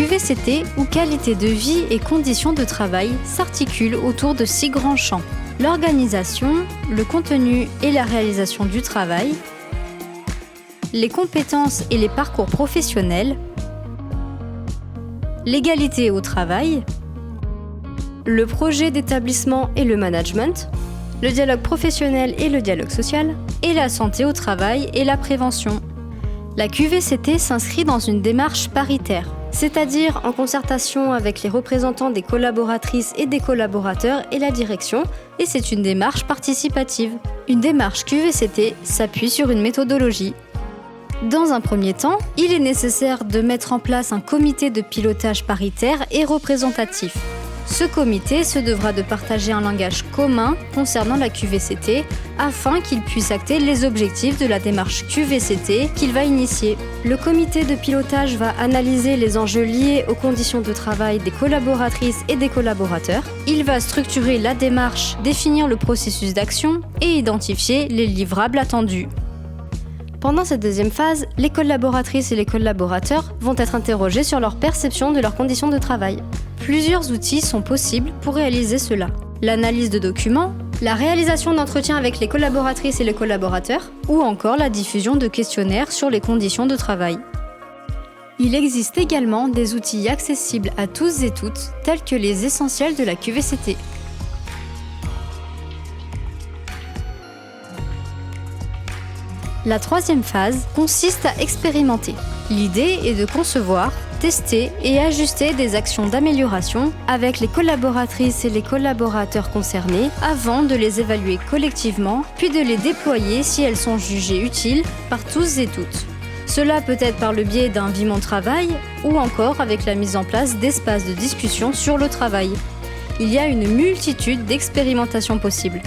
QVCT, ou qualité de vie et conditions de travail, s'articule autour de 6 grands champs: l'organisation, le contenu et la réalisation du travail, les compétences et les parcours professionnels, l'égalité au travail, le projet d'établissement et le management, le dialogue professionnel et le dialogue social, et la santé au travail et la prévention. La QVCT s'inscrit dans une démarche paritaire, c'est-à-dire en concertation avec les représentants des collaboratrices et des collaborateurs et la direction, et c'est une démarche participative. Une démarche QVCT s'appuie sur une méthodologie. Dans un premier temps, il est nécessaire de mettre en place un comité de pilotage paritaire et représentatif. Ce comité se devra de partager un langage commun concernant la QVCT afin qu'il puisse acter les objectifs de la démarche QVCT qu'il va initier. Le comité de pilotage va analyser les enjeux liés aux conditions de travail des collaboratrices et des collaborateurs. Il va structurer la démarche, définir le processus d'action et identifier les livrables attendus. Pendant cette deuxième phase, les collaboratrices et les collaborateurs vont être interrogés sur leur perception de leurs conditions de travail. Plusieurs outils sont possibles pour réaliser cela. L'analyse de documents, la réalisation d'entretiens avec les collaboratrices et les collaborateurs, ou encore la diffusion de questionnaires sur les conditions de travail. Il existe également des outils accessibles à tous et toutes, tels que les essentiels de la QVCT. La troisième phase consiste à expérimenter. L'idée est de concevoir, tester et ajuster des actions d'amélioration avec les collaboratrices et les collaborateurs concernés avant de les évaluer collectivement, puis de les déployer si elles sont jugées utiles par tous et toutes. Cela peut être par le biais d'un Vimont Travail ou encore avec la mise en place d'espaces de discussion sur le travail. Il y a une multitude d'expérimentations possibles.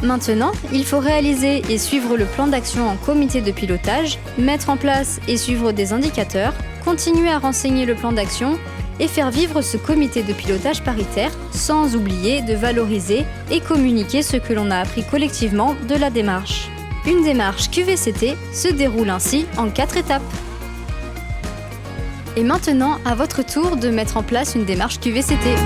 Maintenant, il faut réaliser et suivre le plan d'action en comité de pilotage, mettre en place et suivre des indicateurs, continuer à renseigner le plan d'action et faire vivre ce comité de pilotage paritaire, sans oublier de valoriser et communiquer ce que l'on a appris collectivement de la démarche. Une démarche QVCT se déroule ainsi en 4 étapes. Et maintenant, à votre tour de mettre en place une démarche QVCT.